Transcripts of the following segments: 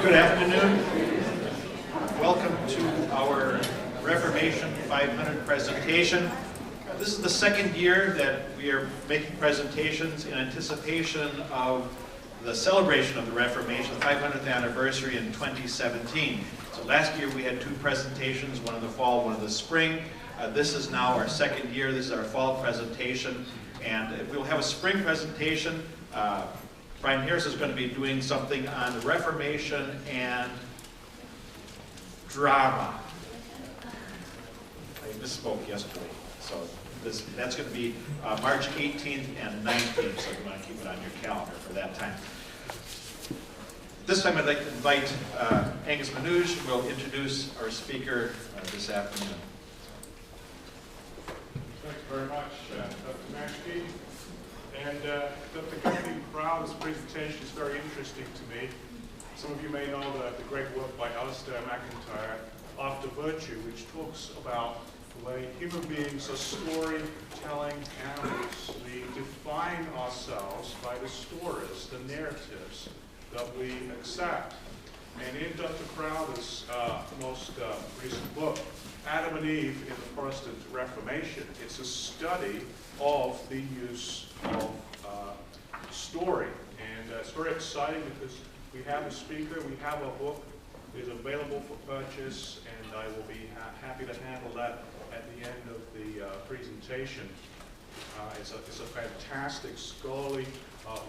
Good afternoon. Welcome to our Reformation 500 presentation. This is the second year that we are making presentations in anticipation of the celebration of the Reformation, the 500th anniversary in 2017. So last year we had two presentations, one in the fall, one in the spring. This is now our second year. This is our fall presentation, and we'll have a spring presentation. Brian Harris is going to be doing something on the Reformation and drama. I misspoke yesterday. So that's going to be March 18th and 19th, so you want to keep it on your calendar for that time. This time I'd like to invite Angus Manouge, who will introduce our speaker this afternoon. Thanks very much, Dr. Mashke. And Dr. Kathleen Crowther's presentation is very interesting to me. Some of you may know the great work by Alistair McIntyre, After Virtue, which talks about the way human beings are story-telling animals. We define ourselves by the stories, the narratives that we accept. And in Dr. Crowther's most recent book, Adam and Eve in the Protestant Reformation, it's a study of the use of story. And it's very exciting because we have a speaker, we have a book, it's available for purchase, and I will be happy to handle that at the end of the presentation. It's a fantastic scholarly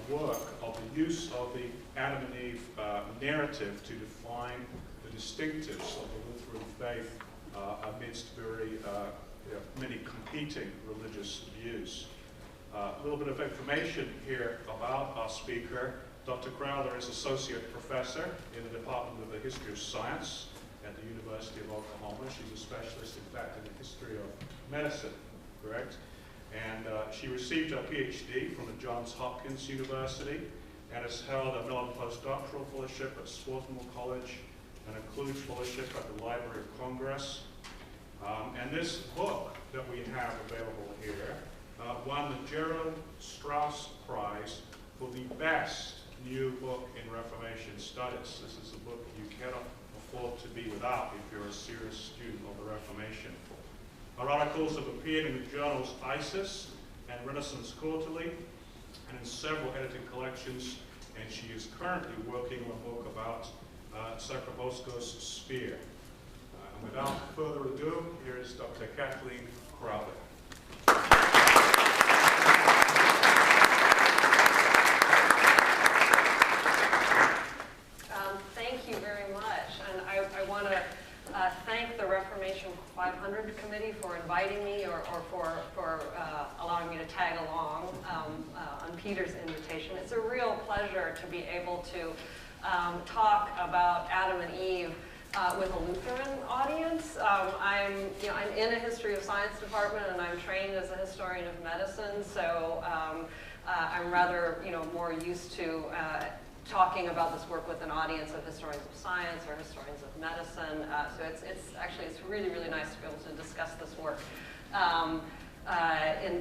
work of the use of the Adam and Eve narrative to define the distinctives of the Lutheran faith amidst very many competing religious views. A little bit of information here about our speaker. Dr. Crowther is Associate Professor in the Department of the History of Science at the University of Oklahoma. She's a specialist, in fact, in the history of medicine, correct? And she received her Ph.D. from the Johns Hopkins University and has held a Mellon post-doctoral fellowship at Swarthmore College and a Kluge fellowship at the Library of Congress. And this book that we have available here won the Gerald Strauss Prize for the best new book in Reformation studies. This is a book you cannot afford to be without if you're a serious student of the Reformation. Her articles have appeared in the journals ISIS and Renaissance Quarterly and in several edited collections, and she is currently working on a book about Sacrobosco's spear. And without further ado, here is Dr. Kathleen Crowther. Thank you very much, and I want to thank the Reformation 500 Committee for inviting me or for allowing me to tag along on Peter's invitation. It's a real pleasure to be able to talk about Adam and Eve with a Lutheran audience. I'm in a history of science department, and I'm trained as a historian of medicine, so I'm rather more used to talking about this work with an audience of historians of science or historians of medicine. So it's really, really nice to be able to discuss this work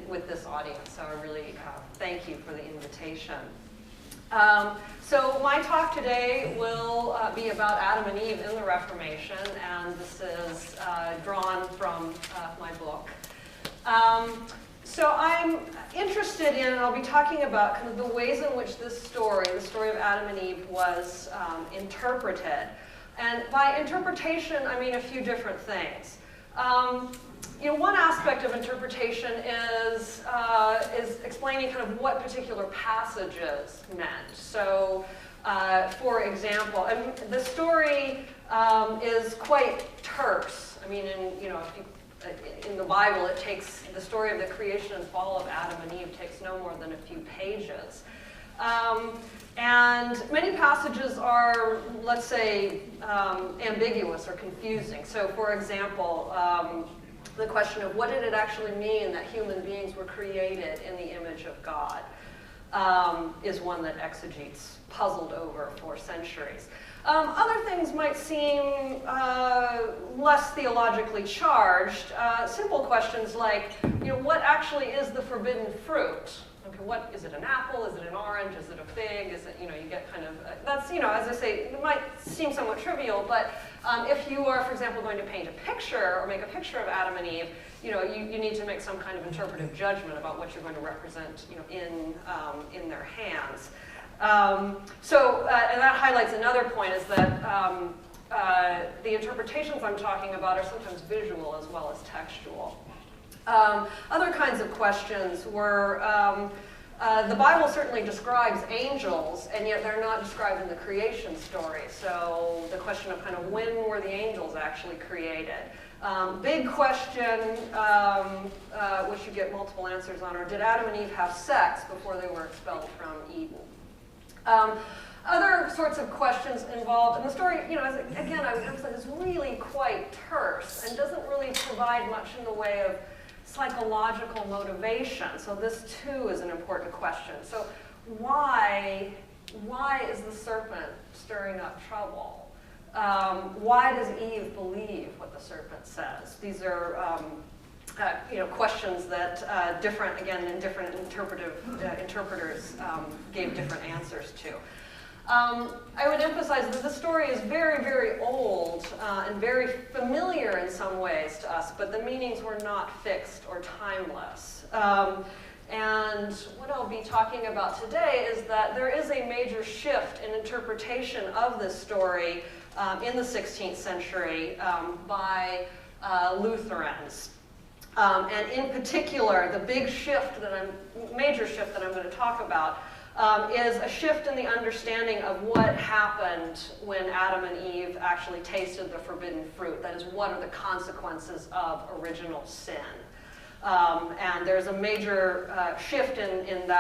with this audience. So I really thank you for the invitation. So my talk today will be about Adam and Eve in the Reformation, and this is drawn from my book. So I'm interested in, and I'll be talking about kind of the ways in which this story, the story of Adam and Eve, was interpreted. And by interpretation, I mean a few different things. One aspect of interpretation is explaining kind of what particular passages meant. So, for example, and the story is quite terse. I mean, in the Bible, it takes the story of the creation and fall of Adam and Eve takes no more than a few pages. And many passages are, let's say, ambiguous or confusing. So, for example, the question of what did it actually mean that human beings were created in the image of God is one that exegetes puzzled over for centuries. Other things might seem less theologically charged. Simple questions like, what actually is the forbidden fruit? okay, what, is it an apple, is it an orange, is it a fig, is it, you get kind of, that's, as I say, it might seem somewhat trivial, but if you are, for example, going to paint a picture or make a picture of Adam and Eve, you need to make some kind of interpretive judgment about what you're going to represent, in their hands. And that highlights another point, is that the interpretations I'm talking about are sometimes visual as well as textual. Other kinds of questions were, the Bible certainly describes angels, and yet they're not described in the creation story. So the question of kind of when were the angels actually created? Big question, which you get multiple answers on, are did Adam and Eve have sex before they were expelled from Eden? Other sorts of questions involved, and the story, again, I would emphasize, is really quite terse and doesn't really provide much in the way of psychological motivation. So this too is an important question. So why is the serpent stirring up trouble? Why does Eve believe what the serpent says? These are questions that different interpreters gave different answers to. I would emphasize that the story is very, very old and very familiar in some ways to us, but the meanings were not fixed or timeless. And what I'll be talking about today is that there is a major shift in interpretation of this story in the 16th century by Lutherans. And in particular, the major shift that I'm going to talk about is a shift in the understanding of what happened when Adam and Eve actually tasted the forbidden fruit. That is, what are the consequences of original sin? And there's a major shift in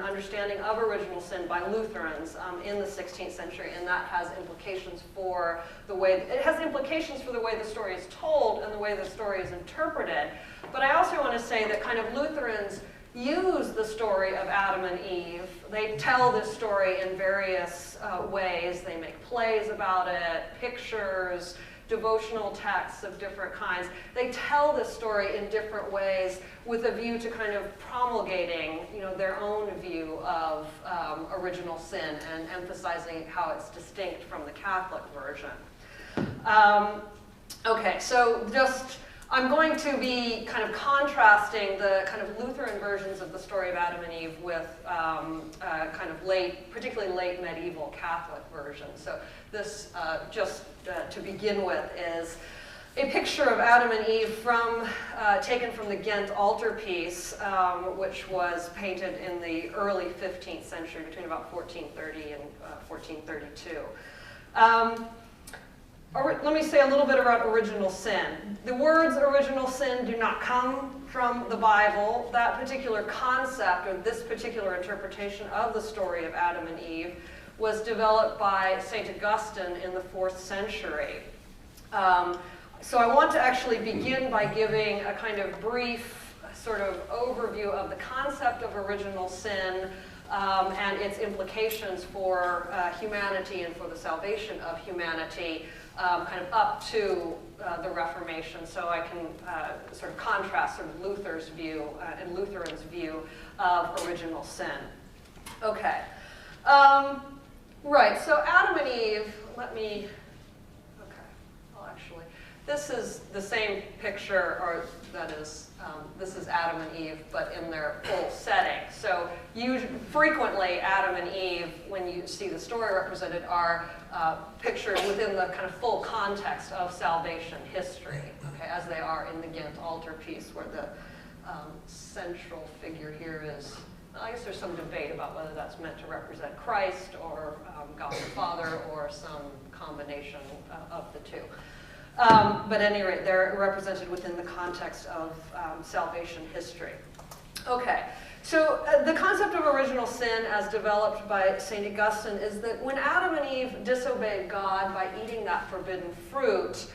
understanding of original sin by Lutherans in the 16th century, and that has implications for the way the story is told and the way the story is interpreted. But I also want to say that kind of Lutherans use the story of Adam and Eve. They tell this story in various ways. They make plays about it, pictures, devotional texts of different kinds. They tell this story in different ways with a view to kind of promulgating, their own view of original sin and emphasizing how it's distinct from the Catholic version. Okay, so I'm going to be kind of contrasting the kind of Lutheran versions of the story of Adam and Eve with kind of particularly late medieval Catholic versions. So this, just to begin with, is a picture of Adam and Eve taken from the Ghent altarpiece, which was painted in the early 15th century, between about 1430 and 1432. Let me say a little bit about original sin. The words original sin do not come from the Bible. That particular concept, or this particular interpretation of the story of Adam and Eve, was developed by St. Augustine in the 4th century. So I want to actually begin by giving a kind of brief sort of overview of the concept of original sin and its implications for humanity and for the salvation of humanity, kind of up to the Reformation, so I can sort of contrast sort of Luther's view and Lutherans' view of original sin. Okay. Right, so Adam and Eve, this is the same picture, or that is, this is Adam and Eve, but in their full setting. So frequently, Adam and Eve, when you see the story represented, are pictured within the kind of full context of salvation history, okay, as they are in the Ghent altarpiece, where the central figure here is, I guess there's some debate about whether that's meant to represent Christ or God the Father or some combination of the two. But at any rate, they're represented within the context of salvation history. Okay, so the concept of original sin as developed by St. Augustine is that when Adam and Eve disobeyed God by eating that forbidden fruit,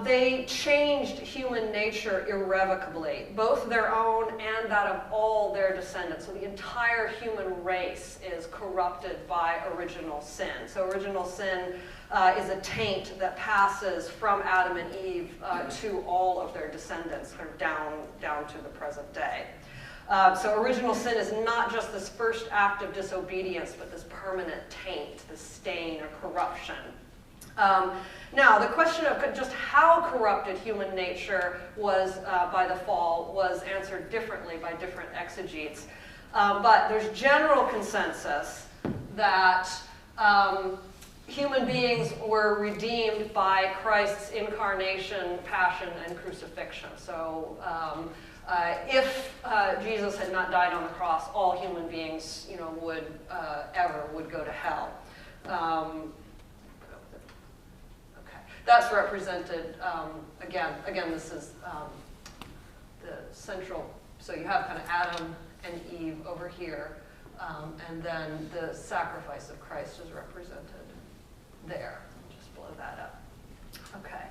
they changed human nature irrevocably, both their own and that of all their descendants. So the entire human race is corrupted by original sin. So original sin is a taint that passes from Adam and Eve to all of their descendants, kind of down to the present day. So original sin is not just this first act of disobedience, but this permanent taint, this stain or corruption. Now, the question of just how corrupted human nature was by the fall was answered differently by different exegetes. But there's general consensus that human beings were redeemed by Christ's incarnation, passion, and crucifixion. So if Jesus had not died on the cross, all human beings, would go to hell. That's represented, again, this is the central, so you have kind of Adam and Eve over here, and then the sacrifice of Christ is represented there. Just blow that up. Okay.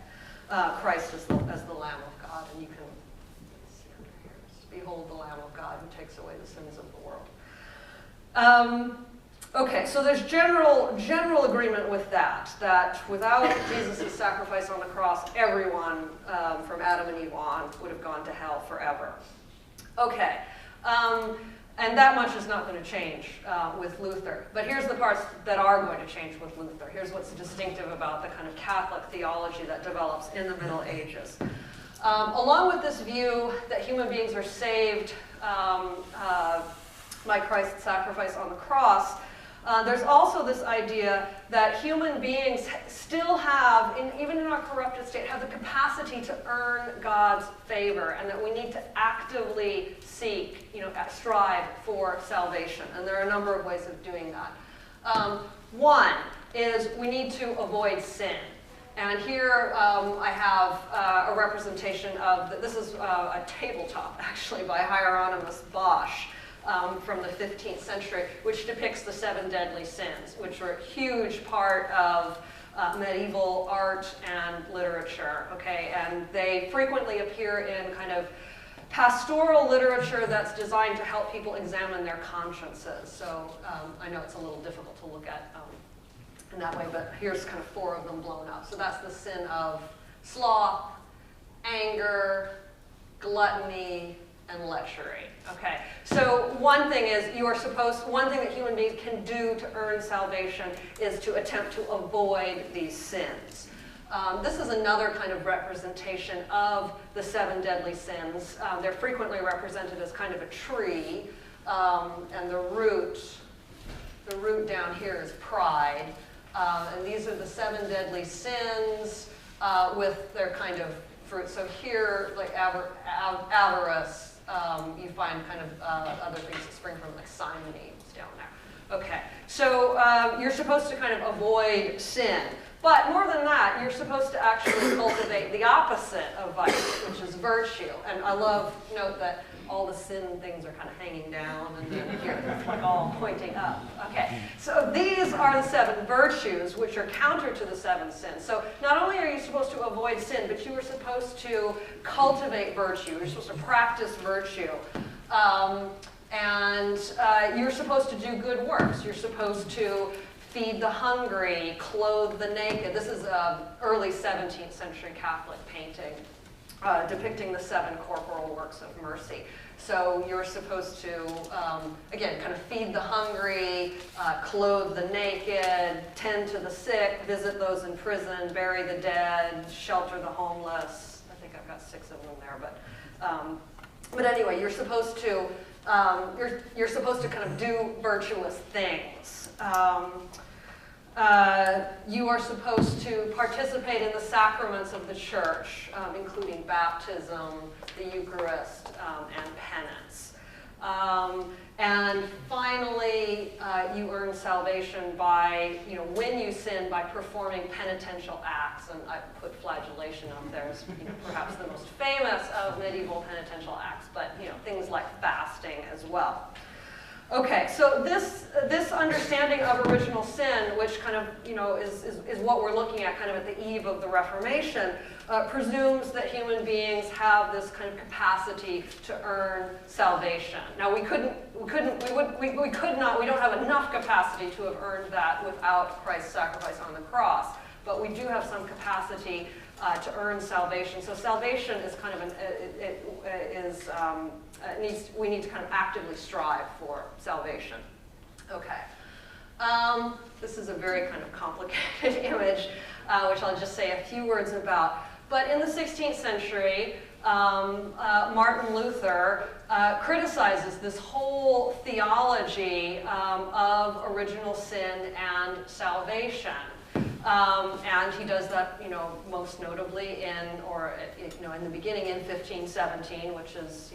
Christ as the Lamb of God, and you can see under here, behold the Lamb of God who takes away the sins of the world. Okay, so there's general agreement with that without Jesus' sacrifice on the cross, everyone from Adam and Eve on would have gone to hell forever. Okay, and that much is not going to change with Luther. But here's the parts that are going to change with Luther. Here's what's distinctive about the kind of Catholic theology that develops in the Middle Ages. Along with this view that human beings are saved by Christ's sacrifice on the cross, there's also this idea that human beings still have, even in our corrupted state, have the capacity to earn God's favor, and that we need to actively seek, strive for salvation. And there are a number of ways of doing that. One is we need to avoid sin. And here I have a representation of, this is a tabletop, actually, by Hieronymus Bosch. From the 15th century, which depicts the 7 deadly sins, which were a huge part of medieval art and literature, okay? And they frequently appear in kind of pastoral literature that's designed to help people examine their consciences. So I know it's a little difficult to look at in that way, but here's kind of 4 of them blown up. So that's the sin of sloth, anger, gluttony, and lechery. Okay, so one thing that human beings can do to earn salvation is to attempt to avoid these sins. This is another kind of representation of the 7 deadly sins. They're frequently represented as kind of a tree, and the root down here is pride. And these are the 7 deadly sins with their kind of fruit. So here, like avarice, you find kind of other things that spring from, like simony down there. Okay, so you're supposed to kind of avoid sin. But more than that, you're supposed to actually cultivate the opposite of vice, which is virtue. And I note that all the sin things are kind of hanging down, and then here it's like all pointing up. Okay, so these are the 7 virtues, which are counter to the 7 sins. So not only are you supposed to avoid sin, but you are supposed to cultivate virtue. You're supposed to practice virtue. And you're supposed to do good works. You're supposed to feed the hungry, clothe the naked. This is an early 17th century Catholic painting depicting the 7 corporal works of mercy. So you're supposed to, again, kind of feed the hungry, clothe the naked, tend to the sick, visit those in prison, bury the dead, shelter the homeless. I think I've got 6 of them there, but anyway, you're supposed to you're supposed to kind of do virtuous things. You are supposed to participate in the sacraments of the church, including baptism, the Eucharist, and penance. And finally, you earn salvation by, when you sin, by performing penitential acts. And I put flagellation up there as perhaps the most famous of medieval penitential acts, but things like fasting as well. Okay, so this understanding of original sin, which kind of is what we're looking at kind of at the eve of the Reformation, presumes that human beings have this kind of capacity to earn salvation. Now we don't have enough capacity to have earned that without Christ's sacrifice on the cross, but we do have some capacity to earn salvation. So salvation is kind of we need to kind of actively strive for salvation. Okay. This is a very kind of complicated image, which I'll just say a few words about. But in the 16th century, Martin Luther criticizes this whole theology of original sin and salvation. And he does that, most notably in the beginning in 1517, which is,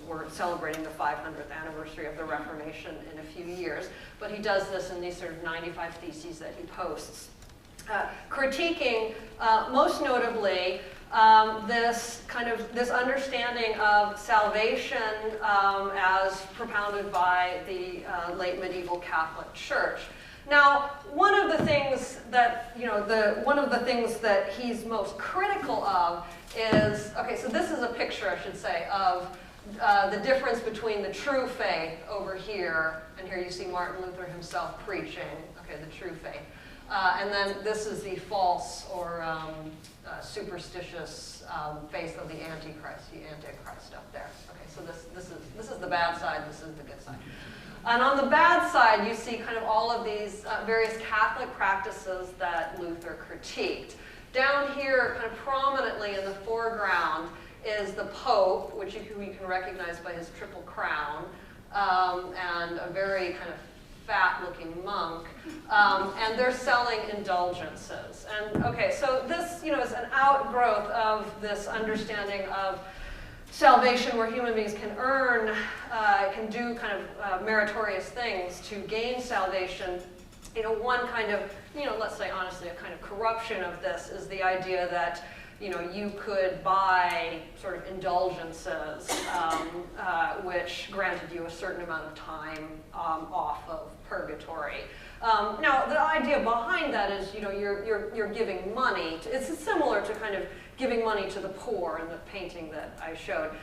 we're celebrating the 500th anniversary of the Reformation in a few years. But he does this in these sort of 95 theses that he posts, critiquing, most notably, this understanding of salvation as propounded by the late medieval Catholic Church. Now, one of the things that he's most critical of is, okay, so this is a picture, I should say, of the difference between the true faith over here, and here you see Martin Luther himself preaching, okay, the true faith. And then this is the false or superstitious faith of the Antichrist up there. Okay, so this is the bad side, this is the good side. And on the bad side, you see kind of all of these various Catholic practices that Luther critiqued. Down here, kind of prominently in the foreground, is the Pope, which you can recognize by his triple crown, and a very kind of fat-looking monk, and they're selling indulgences. And okay, so this, is an outgrowth of this understanding of salvation, where human beings can earn, can do kind of meritorious things to gain salvation. One kind of, let's say honestly, a kind of corruption of this is the idea that, you could buy sort of indulgences, which granted you a certain amount of time off of purgatory. Now, the idea behind that is, you're giving money. It's similar to kind of giving money to the poor in the painting that I showed.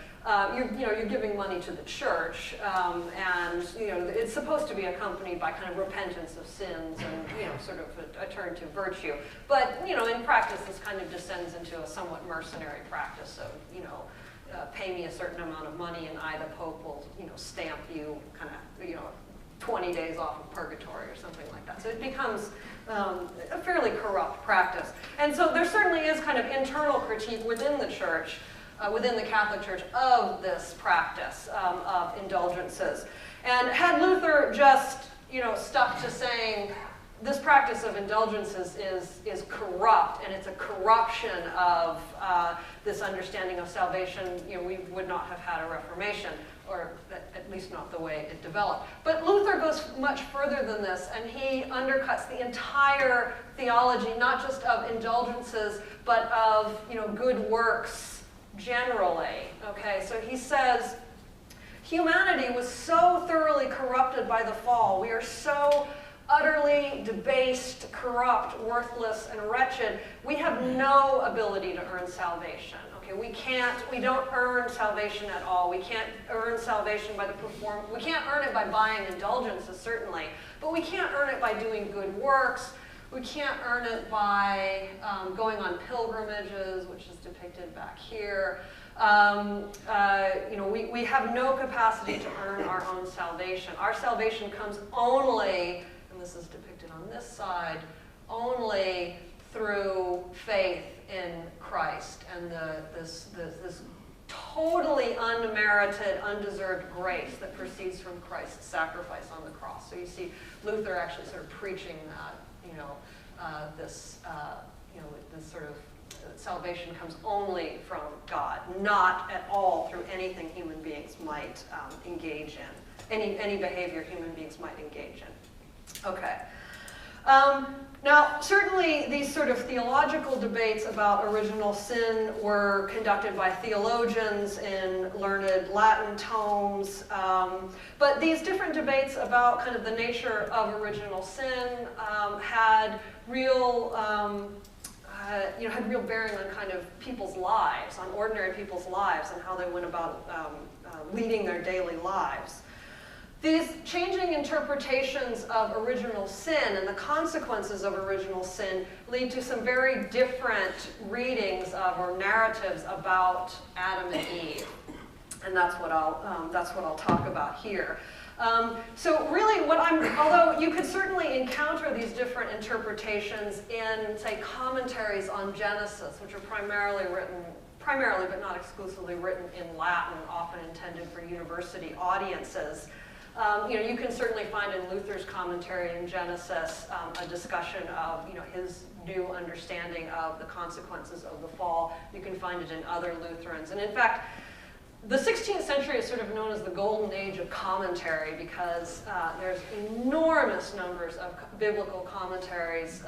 You're giving money to the church, and it's supposed to be accompanied by kind of repentance of sins and sort of a turn to virtue. But in practice, this kind of descends into a somewhat mercenary practice of pay me a certain amount of money, and I, the Pope, will stamp you kind of 20 days off of purgatory or something like that. So it becomes a fairly corrupt practice. And so there certainly is kind of internal critique within the church, within the Catholic Church, of this practice of indulgences. And had Luther just, stuck to saying this practice of indulgences is corrupt, and it's a corruption of this understanding of salvation, we would not have had a Reformation, or at least not the way it developed. But Luther goes much further than this, and he undercuts the entire theology, not just of indulgences, but of good works generally. Okay, so he says, humanity was so thoroughly corrupted by the fall. We are so utterly debased, corrupt, worthless, and wretched. We have no ability to earn salvation. Okay, we don't earn salvation at all. We can't earn salvation by we can't earn it by buying indulgences, certainly, but we can't earn it by doing good works. We can't earn it by going on pilgrimages, which is depicted back here. We have no capacity to earn our own salvation. Our salvation comes only, and this is depicted on this side, only through faith in Christ and this totally unmerited, undeserved grace that proceeds from Christ's sacrifice on the cross. So you see Luther actually sort of preaching that, this sort of salvation comes only from God, not at all through anything human beings might engage in, any behavior human beings might engage in. Okay. Now, certainly these sort of theological debates about original sin were conducted by theologians in learned Latin tomes, but these different debates about kind of the nature of original sin had real bearing on kind of people's lives, on ordinary people's lives, and how they went about leading their daily lives. These changing interpretations of original sin and the consequences of original sin lead to some very different readings of, or narratives about, Adam and Eve. And that's what I'll talk about here. So really although you could certainly encounter these different interpretations in, say, commentaries on Genesis, which are primarily but not exclusively written in Latin, often intended for university audiences. You can certainly find in Luther's commentary in Genesis a discussion of his new understanding of the consequences of the fall. You can find it in other Lutherans. And in fact, the 16th century is sort of known as the golden age of commentary because there's enormous numbers of biblical commentaries,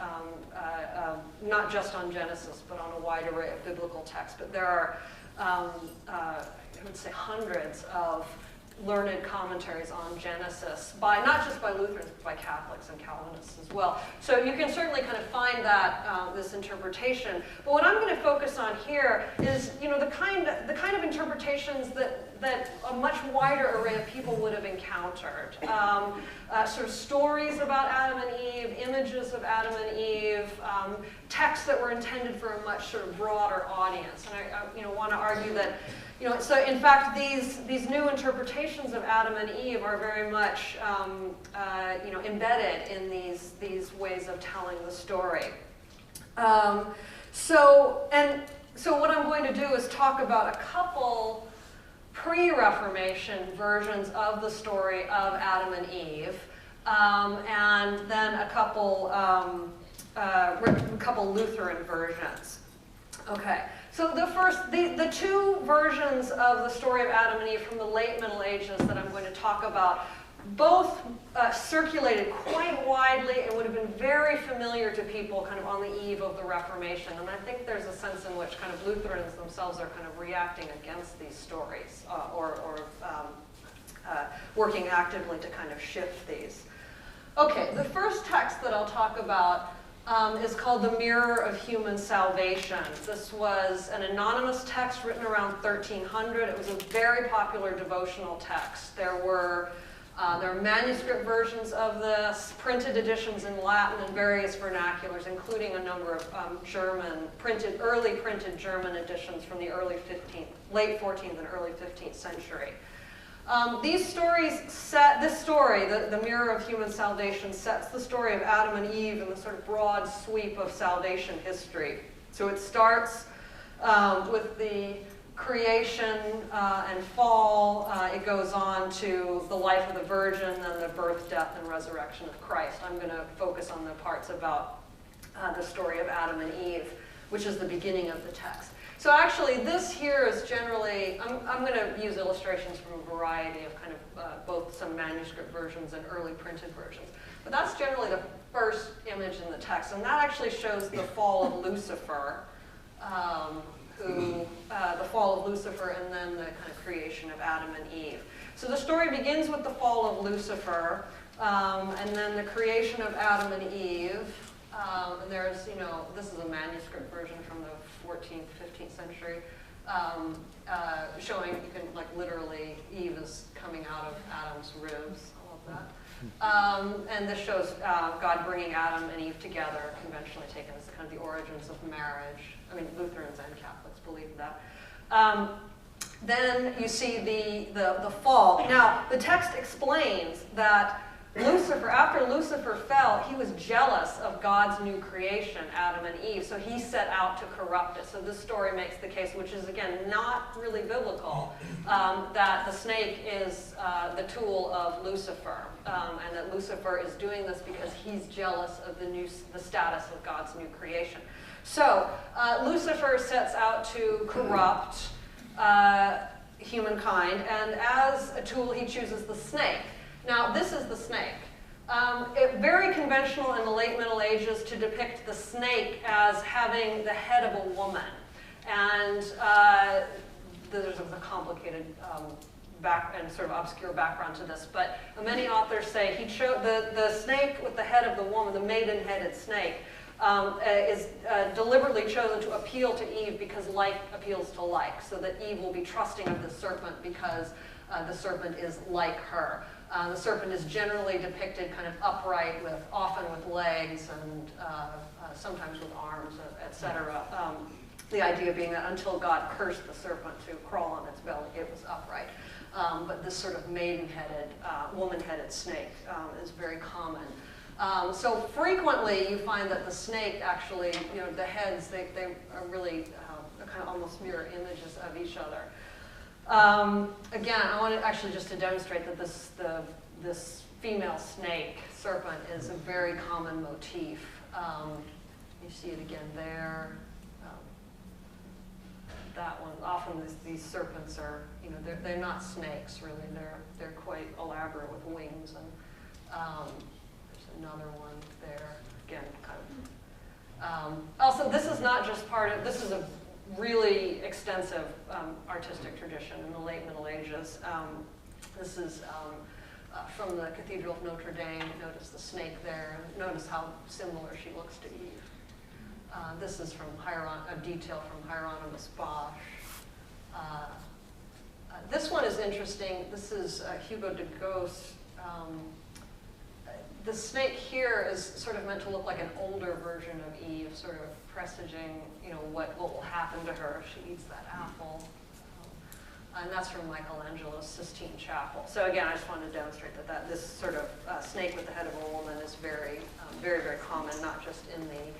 not just on Genesis, but on a wide array of biblical texts. But there are, I would say, hundreds of learned commentaries on Genesis, not just by Lutherans, but by Catholics and Calvinists as well. So you can certainly kind of find that, this interpretation. But what I'm going to focus on here is, the kind of interpretations that a much wider array of people would have encountered. Sort of stories about Adam and Eve, images of Adam and Eve, texts that were intended for a much sort of broader audience. And I want to argue that so in fact, these new interpretations of Adam and Eve are very much, embedded in these ways of telling the story. So what I'm going to do is talk about a couple pre-Reformation versions of the story of Adam and Eve, and then a couple Lutheran versions. Okay. So the two versions of the story of Adam and Eve from the late Middle Ages that I'm going to talk about, both circulated quite widely and would have been very familiar to people kind of on the eve of the Reformation. And I think there's a sense in which kind of Lutherans themselves are kind of reacting against these stories or working actively to kind of shift these. Okay, the first text that I'll talk about is called The Mirror of Human Salvation. This was an anonymous text written around 1300. It was a very popular devotional text. There were manuscript versions of this, printed editions in Latin and various vernaculars, including a number of early printed German editions from the late 14th and early 15th century. These stories this story, the Mirror of Human Salvation, sets the story of Adam and Eve in the sort of broad sweep of salvation history. So it starts with the creation and fall. It goes on to the life of the Virgin, then the birth, death, and resurrection of Christ. I'm going to focus on the parts about the story of Adam and Eve, which is the beginning of the text. So actually, this here is generally, I'm going to use illustrations from a variety of kind of both some manuscript versions and early printed versions. But that's generally the first image in the text. And that actually shows the fall of Lucifer, the fall of Lucifer and then the kind of creation of Adam and Eve. So the story begins with the fall of Lucifer, and then the creation of Adam and Eve. And there's, this is a manuscript version from the 14th, 15th century, showing you can, literally, Eve is coming out of Adam's ribs. I love that. And this shows God bringing Adam and Eve together, conventionally taken as kind of the origins of marriage. I mean, Lutherans and Catholics believe that. Then you see the fall. Now, the text explains that Lucifer, after Lucifer fell, he was jealous of God's new creation, Adam and Eve, so he set out to corrupt it. So this story makes the case, which is, again, not really biblical, that the snake is the tool of Lucifer, and that Lucifer is doing this because he's jealous of the status of God's new creation. So Lucifer sets out to corrupt humankind, and as a tool, he chooses the snake. Now, this is the snake. Very conventional in the late Middle Ages to depict the snake as having the head of a woman. And there's a complicated and sort of obscure background to this, but many authors say he chose the snake with the head of the woman, the maiden-headed snake, is deliberately chosen to appeal to Eve because like appeals to like, so that Eve will be trusting of the serpent because the serpent is like her. The serpent is generally depicted kind of upright, often with legs and sometimes with arms, etc. The idea being that until God cursed the serpent to crawl on its belly, it was upright. But this sort of maiden-headed, woman-headed snake is very common. So frequently you find that the snake actually, the heads, they are really kind of almost mirror images of each other. Again, I wanted actually just to demonstrate that this female snake, serpent, is a very common motif. You see it again there. That one, often these serpents are, they're not snakes really. They're quite elaborate with wings, and there's another one there. Again, kind of. Also, this is not just this is a really extensive artistic tradition in the late Middle Ages. This is from the Cathedral of Notre Dame. Notice the snake there, and notice how similar she looks to Eve. This is from a detail from Hieronymus Bosch. This one is interesting. This is Hugo de Goes. The snake here is sort of meant to look like an older version of Eve, sort of presaging, what will happen to her if she eats that apple. And that's from Michelangelo's Sistine Chapel. So again, I just wanted to demonstrate that this sort of snake with the head of a woman is very, very common, not just in the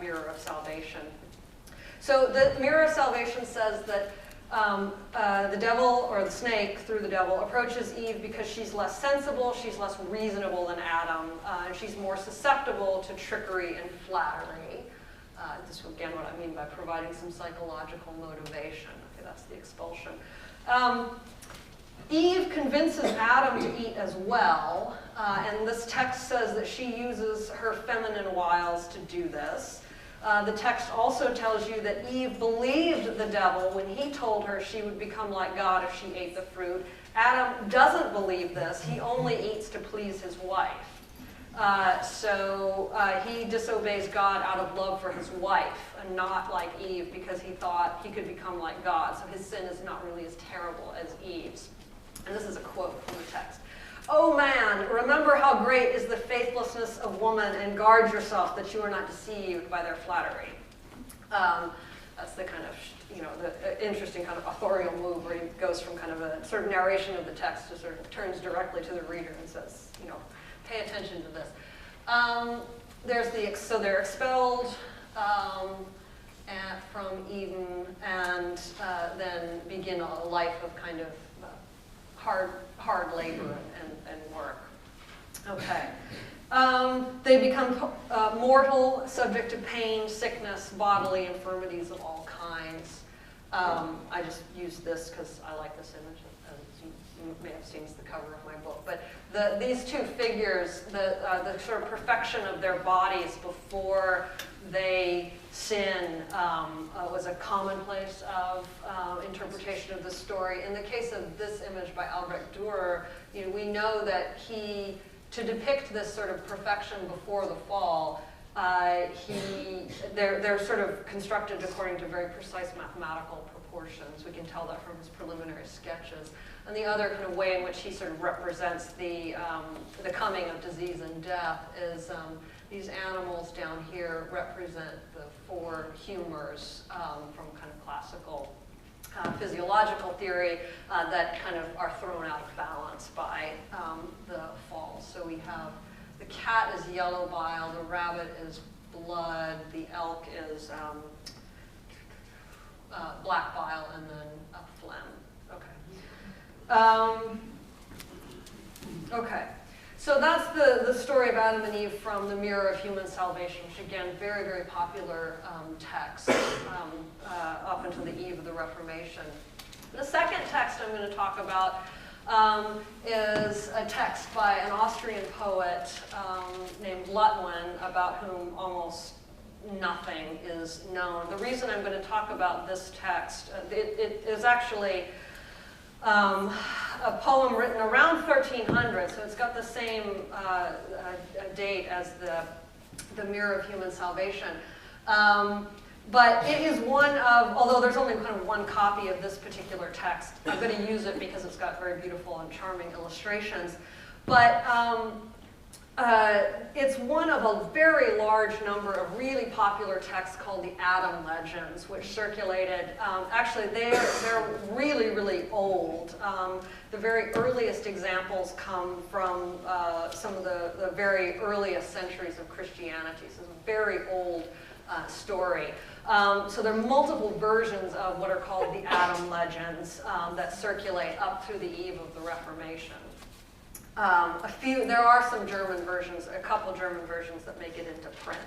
Mirror of Salvation. So the Mirror of Salvation says that the devil, or the snake through the devil, approaches Eve because she's less sensible, she's less reasonable than Adam, and she's more susceptible to trickery and flattery. This is again what I mean by providing some psychological motivation. Okay, that's the expulsion. Eve convinces Adam to eat as well, and this text says that she uses her feminine wiles to do this. The text also tells you that Eve believed the devil when he told her she would become like God if she ate the fruit. Adam doesn't believe this. He only eats to please his wife. So he disobeys God out of love for his wife, and not like Eve because he thought he could become like God. So his sin is not really as terrible as Eve's. And this is a quote from the text. "Oh man, remember how great is the faithlessness of woman, and guard yourself that you are not deceived by their flattery." That's the kind of, the interesting kind of authorial move where he goes from kind of a sort of narration of the text to sort of turns directly to the reader and says, pay attention to this. So they're expelled from Eden, and then begin a life of kind of hard labor and work. Okay. They become mortal, subject to pain, sickness, bodily infirmities of all kinds. I just used this because I like this image, as you may have seen, it's the cover of my book. But these two figures, the sort of perfection of their bodies before they sin was a commonplace of interpretation of the story. In the case of this image by Albrecht Dürer, we know that to depict this sort of perfection before the fall, they're sort of constructed according to very precise mathematical proportions. We can tell that from his preliminary sketches. And the other kind of way in which he sort of represents the coming of disease and death is these animals down here represent the four humors from kind of classical physiological theory that kind of are thrown out of balance by the fall. So we have the cat is yellow bile, the rabbit is blood, the elk is black bile, and then phlegm. Okay. Okay. So that's the story of Adam and Eve from the Mirror of Human Salvation, which again, very, very popular text up until the eve of the Reformation. The second text I'm going to talk about is a text by an Austrian poet named Lutwin, about whom almost nothing is known. The reason I'm going to talk about this text, it is actually a poem written around 1300, so it's got the same date as the Mirror of Human Salvation. But it is one of, although there's only kind of one copy of this particular text, I'm going to use it because it's got very beautiful and charming illustrations. But it's one of a very large number of really popular texts called the Adam Legends, which circulated. Actually, they're really, really old. The very earliest examples come from some of the very earliest centuries of Christianity. So it's a very old story. So there are multiple versions of what are called the Adam Legends that circulate up through the eve of the Reformation. There are some German versions, a couple German versions that make it into print.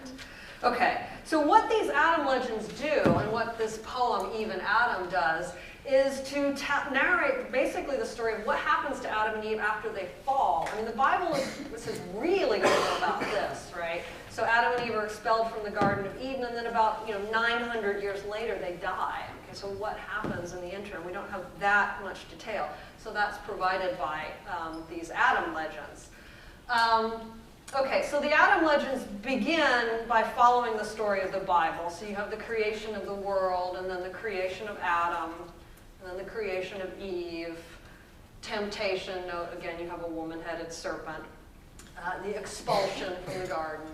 Okay, so what these Adam legends do, and what this poem, Eve and Adam, does, is to narrate basically the story of what happens to Adam and Eve after they fall. I mean, the Bible is really all about this, right? So Adam and Eve are expelled from the Garden of Eden, and then about 900 years later they die. Okay, so what happens in the interim? We don't have that much detail. So that's provided by these Adam legends. Okay, so the Adam legends begin by following the story of the Bible. So you have the creation of the world, and then the creation of Adam, and then the creation of Eve, temptation. Note, again, you have a woman-headed serpent, the expulsion from the garden,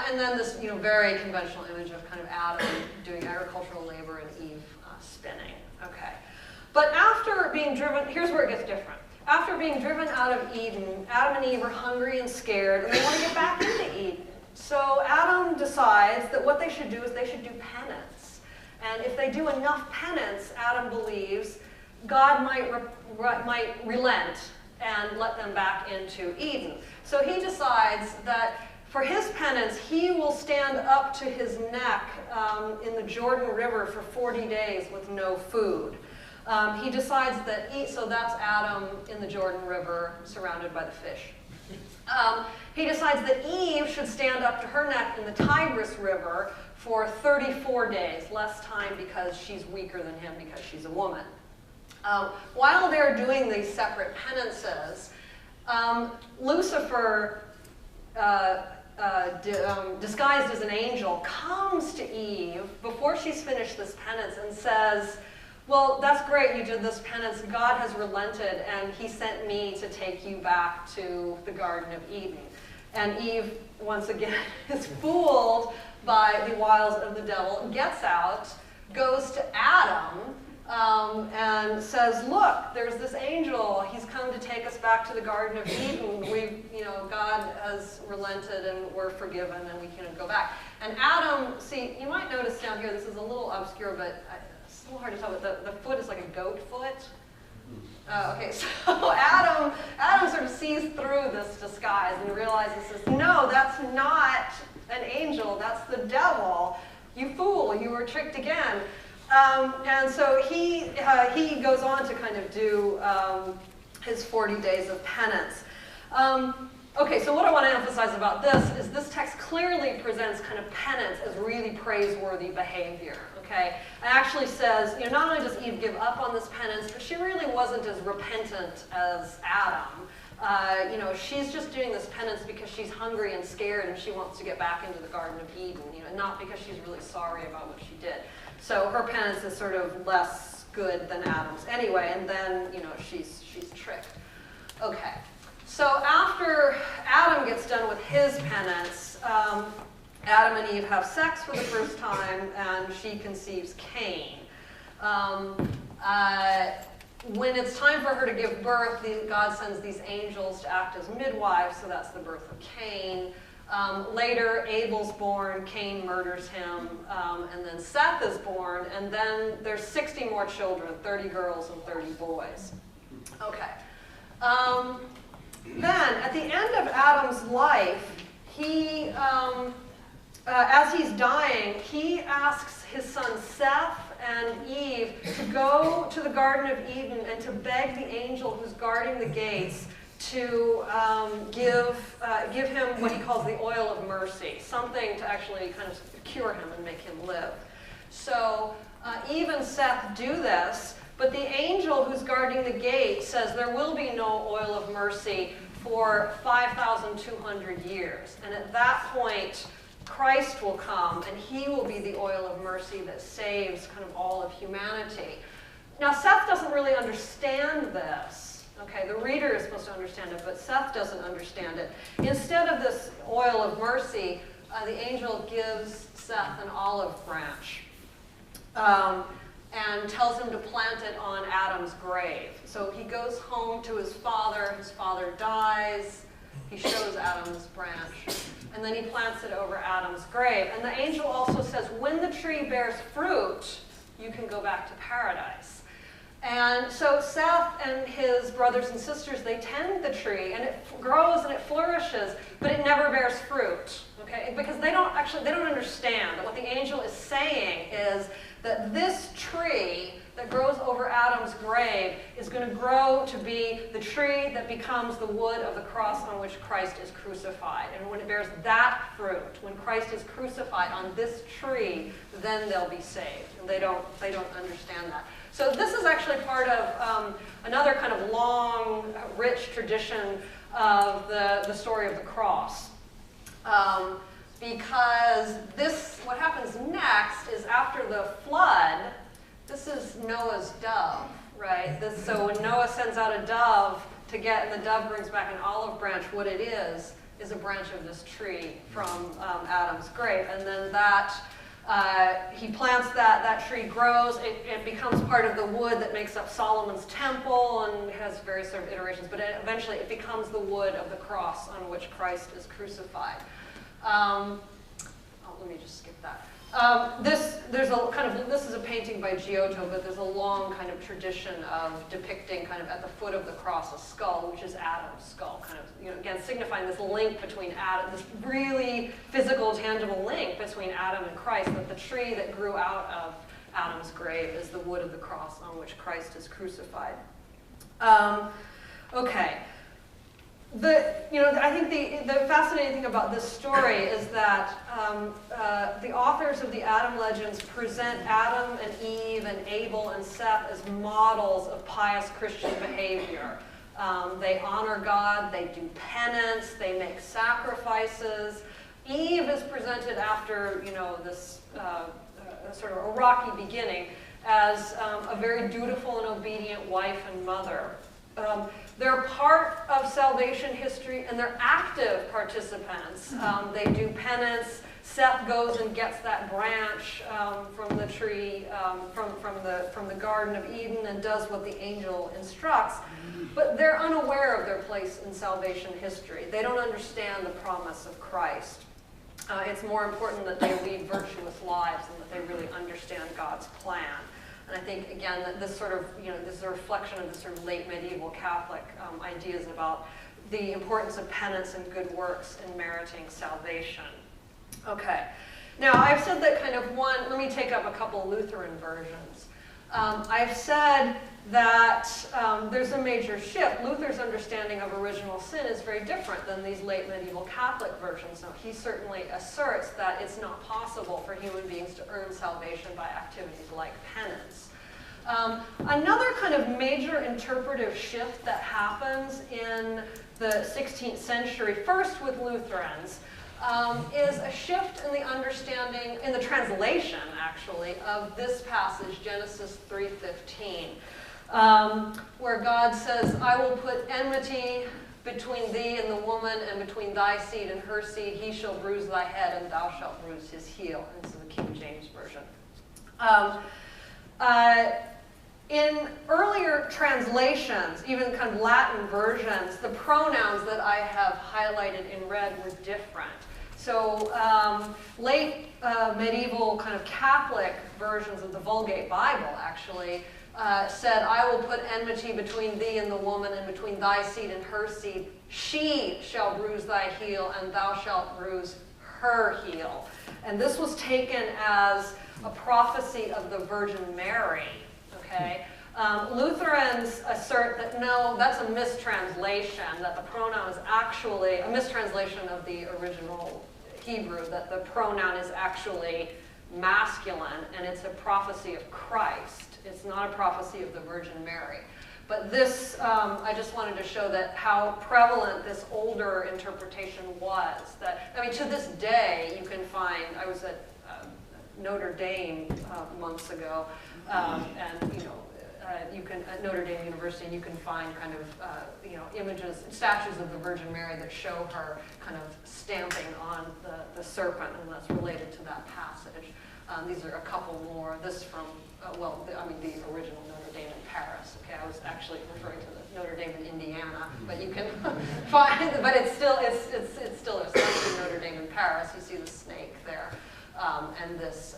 and then this very conventional image of kind of Adam doing agricultural labor and Eve spinning. Okay. But after being driven, here's where it gets different. After being driven out of Eden, Adam and Eve are hungry and scared, and they want to get back into Eden. So Adam decides that what they should do is they should do penance. And if they do enough penance, Adam believes, God might relent and let them back into Eden. So he decides that for his penance, he will stand up to his neck in the Jordan River for 40 days with no food. He decides that, so that's Adam in the Jordan River, surrounded by the fish. He decides that Eve should stand up to her neck in the Tigris River for 34 days, less time because she's weaker than him because she's a woman. While they're doing these separate penances, Lucifer, disguised as an angel, comes to Eve before she's finished this penance and says, well, that's great, you did this penance. God has relented, and he sent me to take you back to the Garden of Eden. And Eve, once again, is fooled by the wiles of the devil, gets out, goes to Adam, and says, look, there's this angel. He's come to take us back to the Garden of Eden. God has relented, and we're forgiven, and we can go back. And Adam, see, you might notice down here, this is a little obscure, but it's a little hard to tell, but the foot is like a goat foot. Okay, so Adam sort of sees through this disguise and realizes, no, that's not an angel, that's the devil. You fool, you were tricked again. And so he goes on to kind of do his 40 days of penance. Okay, so what I want to emphasize about this text clearly presents kind of penance as really praiseworthy behavior. Okay, it actually says, not only does Eve give up on this penance, but she really wasn't as repentant as Adam. She's just doing this penance because she's hungry and scared and she wants to get back into the Garden of Eden, not because she's really sorry about what she did. So her penance is sort of less good than Adam's anyway, and then, she's tricked. Okay, so after Adam gets done with his penance, Adam and Eve have sex for the first time, and she conceives Cain. When it's time for her to give birth, God sends these angels to act as midwives, so that's the birth of Cain. Later, Abel's born, Cain murders him, and then Seth is born, and then there's 60 more children, 30 girls and 30 boys. Okay. Then, at the end of Adam's life, he, as he's dying, he asks his son Seth and Eve to go to the Garden of Eden and to beg the angel who's guarding the gates to give him what he calls the oil of mercy, something to actually kind of cure him and make him live. So Eve and Seth do this, but the angel who's guarding the gate says there will be no oil of mercy for 5,200 years. And at that point, Christ will come, and he will be the oil of mercy that saves kind of all of humanity. Now, Seth doesn't really understand this. Okay, the reader is supposed to understand it, but Seth doesn't understand it. Instead of this oil of mercy, the angel gives Seth an olive branch and tells him to plant it on Adam's grave. So he goes home to his father dies, he shows Adam this branch, and then he plants it over Adam's grave. And the angel also says, when the tree bears fruit, you can go back to paradise. And so Seth and his brothers and sisters, they tend the tree, and it grows and it flourishes, but it never bears fruit, okay? Because they don't understand that what the angel is saying is that this tree that grows over Adam's grave is going to grow to be the tree that becomes the wood of the cross on which Christ is crucified. And when it bears that fruit, when Christ is crucified on this tree, then they'll be saved. And they don't understand that. So this is actually part of another kind of long, rich tradition of the story of the cross. Because what happens next is after the flood, this is Noah's dove, right? So when Noah sends out a dove and the dove brings back an olive branch, what it is a branch of this tree from Adam's grave. And then he plants that tree grows, it becomes part of the wood that makes up Solomon's temple and has various sort of iterations, but eventually it becomes the wood of the cross on which Christ is crucified. Let me just skip that. This is a painting by Giotto, but there's a long kind of tradition of depicting kind of at the foot of the cross a skull, which is Adam's skull, kind of, again, signifying this link between Adam, this really physical, tangible link between Adam and Christ, that the tree that grew out of Adam's grave is the wood of the cross on which Christ is crucified. Okay. I think the fascinating thing about this story is that the authors of the Adam legends present Adam and Eve and Abel and Seth as models of pious Christian behavior. They honor God, they do penance, they make sacrifices. Eve is presented after this sort of a rocky beginning as a very dutiful and obedient wife and mother. They're part of salvation history, and they're active participants. They do penance. Seth goes and gets that branch from the tree, from the Garden of Eden, and does what the angel instructs. But they're unaware of their place in salvation history. They don't understand the promise of Christ. It's more important that they lead virtuous lives and that they really understand God's plan. And I think, again, that this sort of, this is a reflection of the sort of late medieval Catholic ideas about the importance of penance and good works in meriting salvation. Okay. Now, I've said that let me take up a couple Lutheran versions. I've said that there's a major shift. Luther's understanding of original sin is very different than these late medieval Catholic versions. Now, he certainly asserts that it's not possible for human beings to earn salvation by activities like penance. Another kind of major interpretive shift that happens in the 16th century, first with Lutherans, is a shift in the understanding, in the translation, actually, of this passage, Genesis 3:15, where God says, I will put enmity between thee and the woman, and between thy seed and her seed. He shall bruise thy head, and thou shalt bruise his heel. This is the King James Version. In earlier translations, even kind of Latin versions, the pronouns that I have highlighted in red were different. So late medieval kind of Catholic versions of the Vulgate Bible actually said, I will put enmity between thee and the woman, and between thy seed and her seed. She shall bruise thy heel, and thou shalt bruise her heel. And this was taken as a prophecy of the Virgin Mary. Okay? Lutherans assert that no, that's a mistranslation, that the pronoun is actually a mistranslation of the original Hebrew, that the pronoun is actually masculine, and it's a prophecy of Christ. It's not a prophecy of the Virgin Mary. But this, I just wanted to show that how prevalent this older interpretation was. That, I mean, to this day, you can find, I was at Notre Dame months ago, and you can at Notre Dame University, and you can find kind of images, statues of the Virgin Mary that show her kind of stamping on the serpent, and that's related to that passage. These are a couple more. This from the original Notre Dame in Paris. Okay, I was actually referring to the Notre Dame in Indiana, but you can find. But it's still essentially Notre Dame in Paris. You see the snake there, and this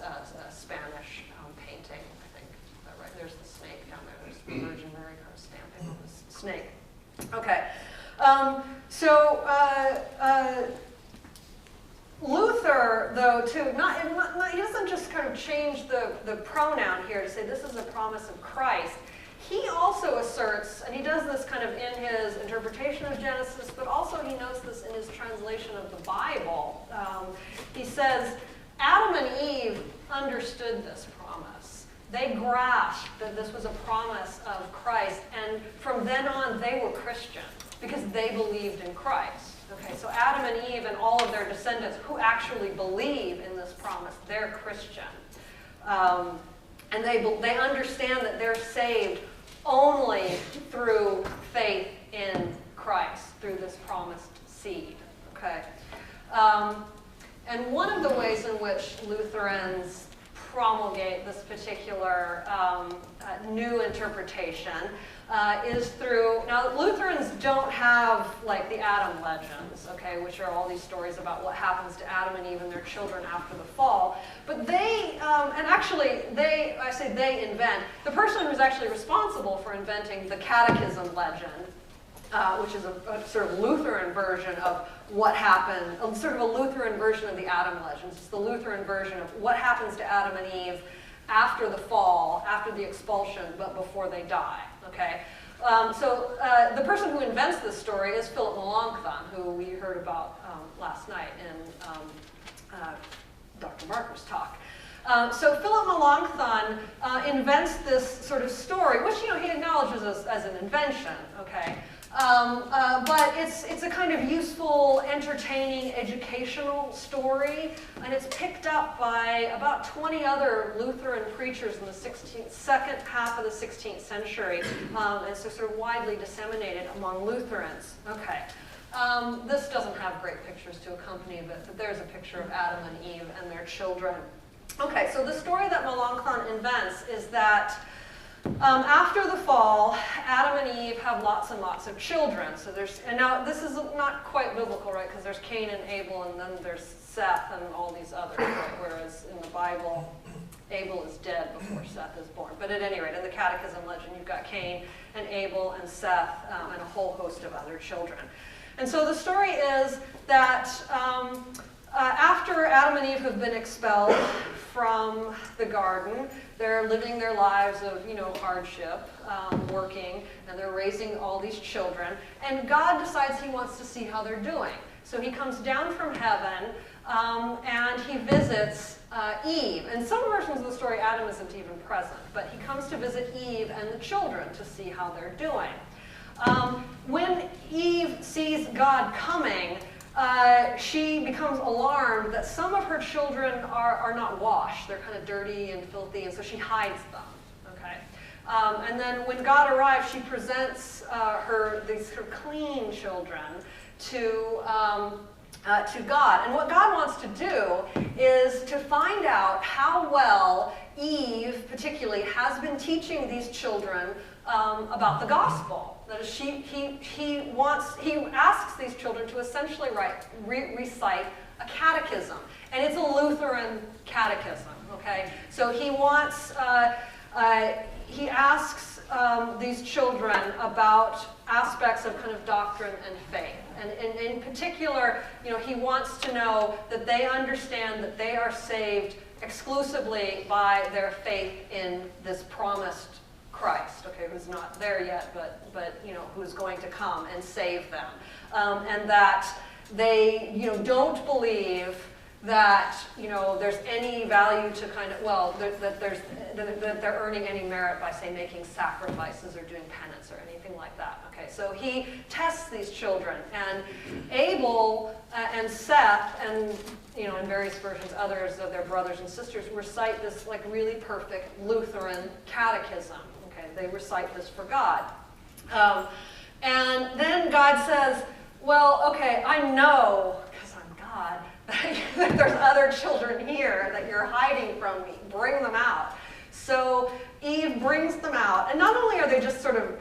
Spanish painting. I think is that right? There's the snake down there. There's the Virgin Mary kind of stamping on this snake. Okay, Luther, though, he doesn't just kind of change the pronoun here to say this is a promise of Christ. He also asserts, and he does this kind of in his interpretation of Genesis, but also he notes this in his translation of the Bible. He says, Adam and Eve understood this promise. They grasped that this was a promise of Christ, and from then on they were Christian because they believed in Christ. Okay, so Adam and Eve and all of their descendants who actually believe in this promise, they're Christian. And they understand that they're saved only through faith in Christ, through this promised seed. Okay. And one of the ways in which Lutherans promulgate this particular new interpretation is through, now Lutherans don't have like the Adam legends, okay, which are all these stories about what happens to Adam and Eve and their children after the fall, but they, and actually I say they invent, the person who's actually responsible for inventing the catechism legend, which is a sort of Lutheran version of what happened, sort of a Lutheran version of the Adam legends. It's the Lutheran version of what happens to Adam and Eve after the fall, after the expulsion, but before they die. Okay, the person who invents this story is Philip Melanchthon, who we heard about last night in Dr. Marker's talk. So Philip Melanchthon invents this sort of story, which he acknowledges as an invention. Okay. But it's a kind of useful, entertaining, educational story, and it's picked up by about 20 other Lutheran preachers in the second half of the 16th century, and so sort of widely disseminated among Lutherans. Okay. This doesn't have great pictures to accompany it, but there's a picture of Adam and Eve and their children. Okay, so the story that Melanchthon invents is that after the fall, Adam and Eve have lots and lots of children. So and now this is not quite biblical, right? Because there's Cain and Abel, and then there's Seth and all these others, right? Whereas in the Bible, Abel is dead before Seth is born. But at any rate, in the Catechism legend, you've got Cain and Abel and Seth and a whole host of other children. And so the story is that after Adam and Eve have been expelled from the garden, they're living their lives of, hardship, working, and they're raising all these children. And God decides he wants to see how they're doing. So he comes down from heaven and he visits Eve. In some versions of the story, Adam isn't even present, but he comes to visit Eve and the children to see how they're doing. When Eve sees God coming, she becomes alarmed that some of her children are not washed. They're kind of dirty and filthy, and so she hides them. Okay, and then when God arrives, she presents these sort of clean children to God. And what God wants to do is to find out how well Eve, particularly, has been teaching these children about the gospel. That is, he asks these children to essentially recite a catechism, and it's a Lutheran catechism. Okay, so he asks these children about aspects of kind of doctrine and faith, and in particular, he wants to know that they understand that they are saved exclusively by their faith in this promised Christ, okay, who's not there yet, but who's going to come and save them, and that they don't believe that there's any value to kind of that they're earning any merit by, say, making sacrifices or doing penance or anything like that. Okay, so he tests these children, and Abel and Seth and in various versions others of their brothers and sisters recite this like really perfect Lutheran catechism. Okay, They recite this for God. And then God says, well, okay, I know, because I'm God, that there's other children here that you're hiding from me. Bring them out. So Eve brings them out. And not only are they just sort of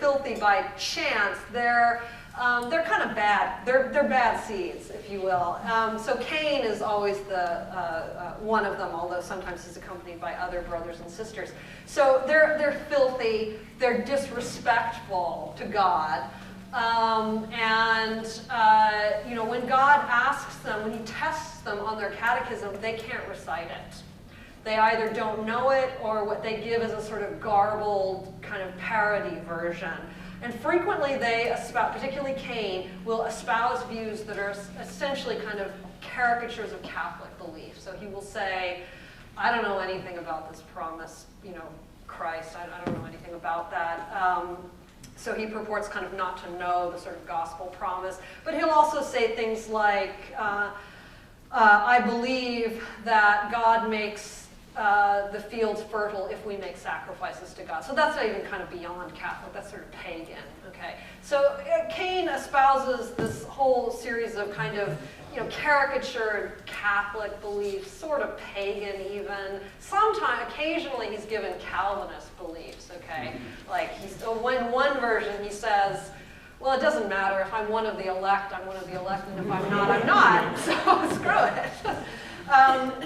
filthy by chance, they're kind of bad. They're bad seeds, if you will. So Cain is always the one of them, although sometimes he's accompanied by other brothers and sisters. So they're filthy. They're disrespectful to God. You know, when God asks them, when he tests them on their catechism, they can't recite it. They either don't know it, or what they give is a sort of garbled kind of parody version. And frequently they espouse, particularly Cain, will espouse views that are essentially kind of caricatures of Catholic belief. So he will say, I don't know anything about this promise, you know, Christ, I don't know anything about that. So he purports kind of not to know the sort of gospel promise. But he'll also say things like, I believe that God makes the fields fertile if we make sacrifices to God. So that's not even kind of beyond Catholic, that's sort of pagan, okay? So Cain espouses this whole series of kind of, you know, caricatured Catholic beliefs, sort of pagan even. Sometimes, occasionally he's given Calvinist beliefs, okay? Like in one version he says, well, it doesn't matter, if I'm one of the elect, I'm one of the elect, and if I'm not, I'm not, so screw it.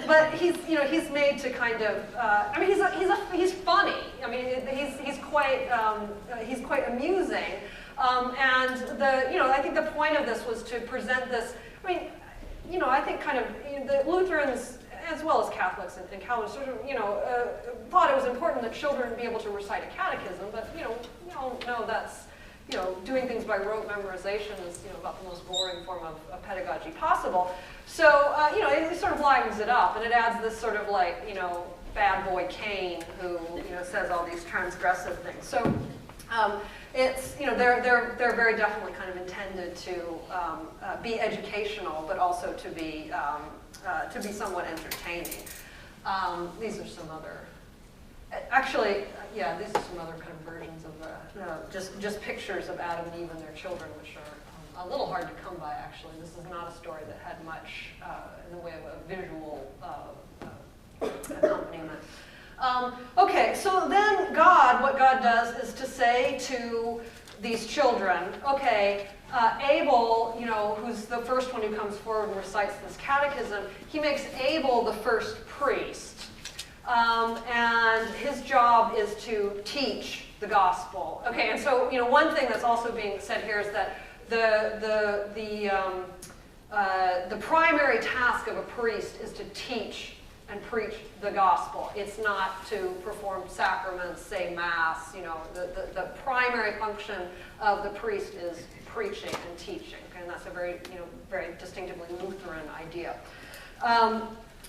But he's made to kind of, I mean, he's funny. I mean, he's quite amusing. And I think the point of this was to present this. I mean, you know, I think kind of the Lutherans, as well as Catholics and Calvinists, sort of, thought it was important that children be able to recite a catechism. But we all know that's, doing things by rote memorization is, about the most boring form of pedagogy possible. So, it sort of lightens it up, and it adds this sort of like, bad boy Cain who, says all these transgressive things. So, it's, they're very definitely kind of intended to be educational, but also to be somewhat entertaining. These are some other. Actually, yeah, these are some other kind of versions of just pictures of Adam and Eve and their children, which are a little hard to come by, actually. This is not a story that had much in the way of a visual accompaniment. Okay, so then what God does is to say to these children, okay, Abel, who's the first one who comes forward and recites this catechism, he makes Abel the first priest. And his job is to teach the gospel. Okay, and so one thing that's also being said here is that the primary task of a priest is to teach and preach the gospel. It's not to perform sacraments, say mass. The primary function of the priest is preaching and teaching. Okay, and that's a very very distinctively Lutheran idea.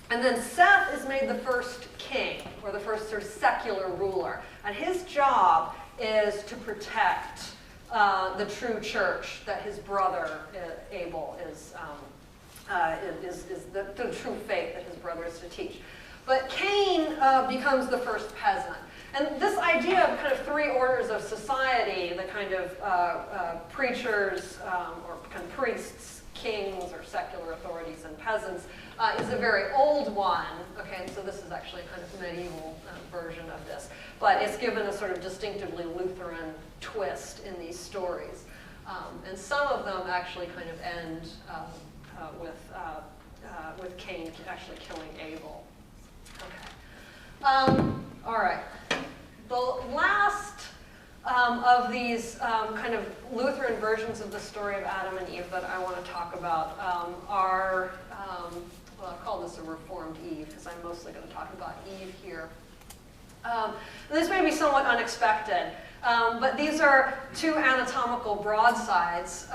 And then Seth is made the first king, or the first sort of secular ruler. And his job is to protect the true church that his brother Abel is the true faith that his brother is to teach. But Cain becomes the first peasant. And this idea of kind of three orders of society, the kind of preachers or kind of priests, kings or secular authorities, and peasants, is a very old one. Okay, and so this is actually a kind of medieval version of this. But it's given a sort of distinctively Lutheran twist in these stories. And some of them actually kind of end with Cain actually killing Abel. Okay. All right. The last of these kind of Lutheran versions of the story of Adam and Eve that I want to talk about are, well, I'll call this a Reformed Eve, because I'm mostly going to talk about Eve here. This may be somewhat unexpected, but these are two anatomical broadsides,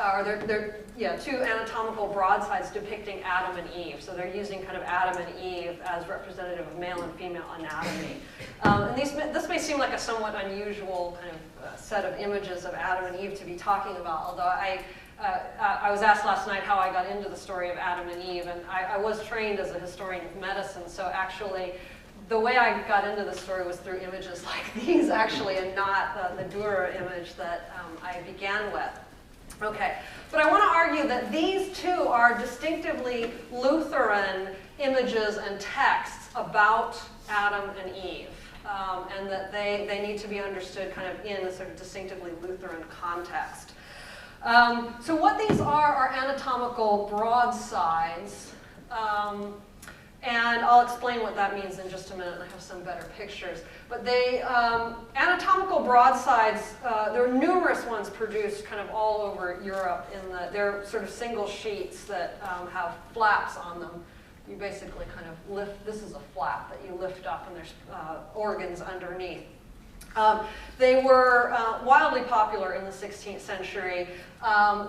two anatomical broadsides depicting Adam and Eve. So they're using kind of Adam and Eve as representative of male and female anatomy. And this may seem like a somewhat unusual kind of set of images of Adam and Eve to be talking about, although I was asked last night how I got into the story of Adam and Eve, and I was trained as a historian of medicine, so actually the way I got into the story was through images like these, actually, and not the Dürer image that I began with. Okay, but I want to argue that these two are distinctively Lutheran images and texts about Adam and Eve, and that they need to be understood kind of in a sort of distinctively Lutheran context. So what these are anatomical broadsides, and I'll explain what that means in just a minute, and I have some better pictures. But they, anatomical broadsides, there are numerous ones produced kind of all over Europe. They're sort of single sheets that have flaps on them. You basically kind of lift, this is a flap that you lift up, and there's organs underneath. They were wildly popular in the 16th century.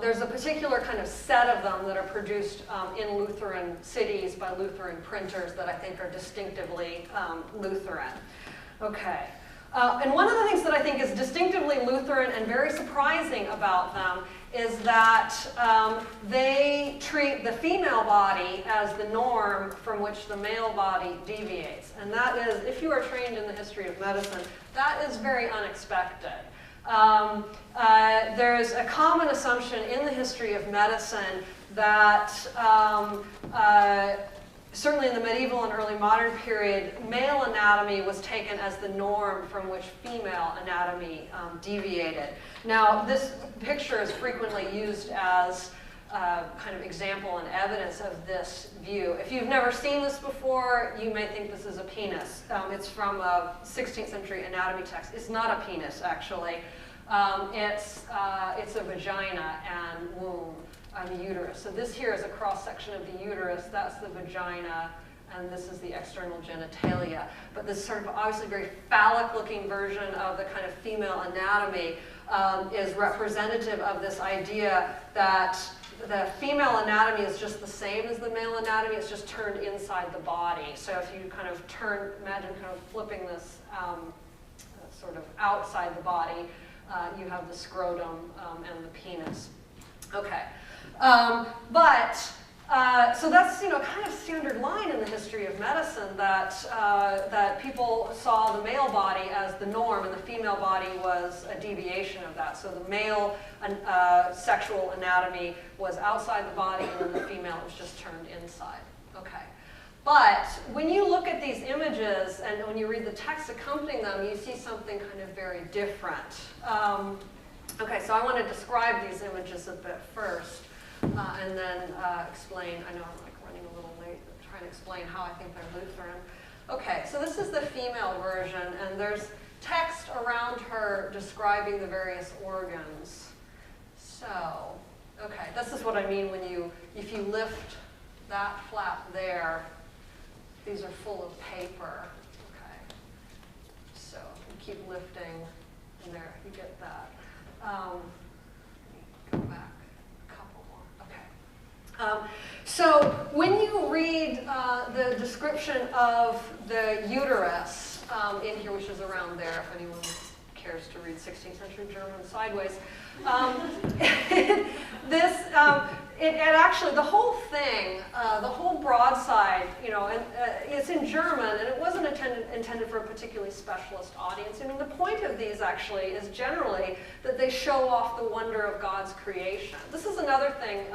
There's a particular kind of set of them that are produced in Lutheran cities by Lutheran printers that I think are distinctively Lutheran. Okay. And one of the things that I think is distinctively Lutheran and very surprising about them is that they treat the female body as the norm from which the male body deviates. And that is, if you are trained in the history of medicine, that is very unexpected. There's a common assumption in the history of medicine that certainly in the medieval and early modern period, male anatomy was taken as the norm from which female anatomy deviated. Now, this picture is frequently used as kind of example and evidence of this view. If you've never seen this before, you may think this is a penis. It's from a 16th century anatomy text. It's not a penis, actually. It's a vagina and womb. The uterus. So this here is a cross-section of the uterus, that's the vagina, and this is the external genitalia. But this sort of obviously very phallic-looking version of the kind of female anatomy is representative of this idea that the female anatomy is just the same as the male anatomy, it's just turned inside the body. So if you kind of turn, imagine kind of flipping this sort of outside the body, you have the scrotum and the penis. Okay. So that's, you know, kind of standard line in the history of medicine that, that people saw the male body as the norm and the female body was a deviation of that. So the male sexual anatomy was outside the body and then the female was just turned inside. Okay. But when you look at these images and when you read the text accompanying them, you see something kind of very different. Okay, so I want to describe these images a bit first. And then explain, I know I'm like running a little late, trying to explain how I think they're Lutheran. Okay, so this is the female version, and there's text around her describing the various organs. So, okay, this is what I mean when if you lift that flap there, these are full of paper. Okay, so you keep lifting, and there, you get that. Go back. So when you read the description of the uterus in here, which is around there, if anyone cares to read 16th century German sideways, it actually, the whole thing, the whole broadside, you know, and it's in German, and it wasn't intended for a particularly specialist audience. I mean, the point of these actually is generally that they show off the wonder of God's creation. This is another thing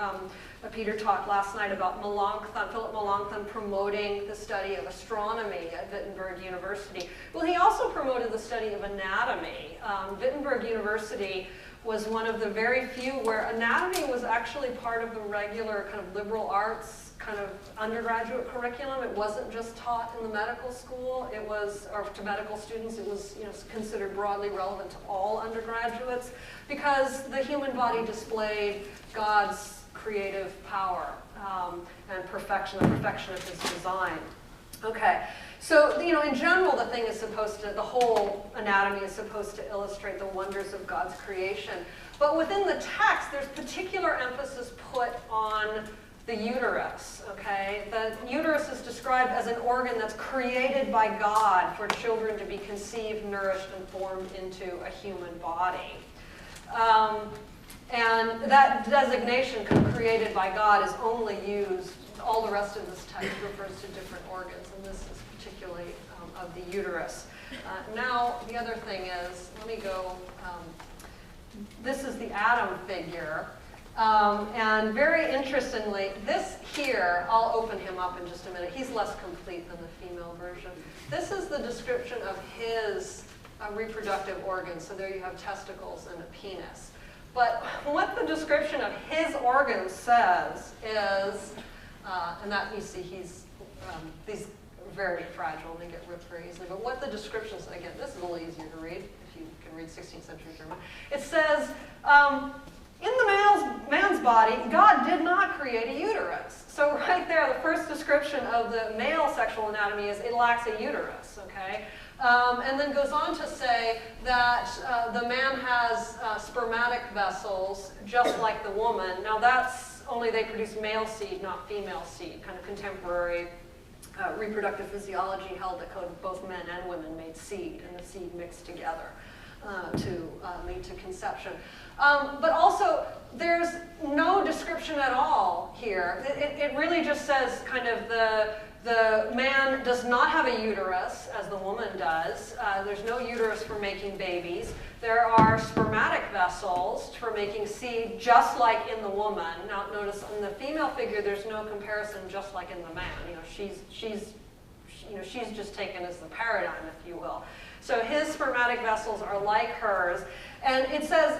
Peter talked last night about Philip Melanchthon promoting the study of astronomy at Wittenberg University. Well, he also promoted the study of anatomy. Wittenberg University was one of the very few where anatomy was actually part of the regular kind of liberal arts kind of undergraduate curriculum. It wasn't just taught in the medical school. It was, or to medical students, it was, you know, considered broadly relevant to all undergraduates because the human body displayed God's creative power and perfection, the perfection of his design. Okay, so, you know, in general, the thing is supposed to, the whole anatomy is supposed to illustrate the wonders of God's creation. But within the text, there's particular emphasis put on the uterus, okay? The uterus is described as an organ that's created by God for children to be conceived, nourished, and formed into a human body. And that designation, created by God, is only used all the rest of this text refers to different organs, and this is particularly of the uterus. Now, the other thing is, let me go, this is the Adam figure. And very interestingly, this here, I'll open him up in just a minute. He's less complete than the female version. This is the description of his reproductive organs. So there you have testicles and a penis. But what the description of his organs says is, and that you see he's, these are very fragile, they get ripped very easily. But what the description says, again, this is a little easier to read if you can read 16th century German. It says, in the man's body, God did not create a uterus. So right there, the first description of the male sexual anatomy is it lacks a uterus, okay? And then goes on to say that the man has spermatic vessels, just like the woman. Now that's only they produce male seed, not female seed. Kind of contemporary reproductive physiology held that both men and women made seed, and the seed mixed together to lead to conception. But also, there's no description at all here. It really just says kind of the man does not have a uterus, as the woman does. There's no uterus for making babies. There are spermatic vessels for making seed, just like in the woman. Now, notice in the female figure, there's no comparison, just like in the man. You know, she's just taken as the paradigm, if you will. So his spermatic vessels are like hers, and it says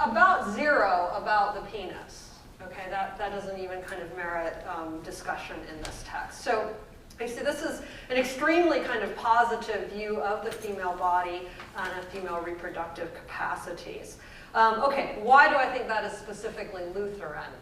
about 0 about the penis. Okay, that doesn't even kind of merit discussion in this text. So you see, this is an extremely kind of positive view of the female body and female reproductive capacities. Okay, why do I think that is specifically Lutheran?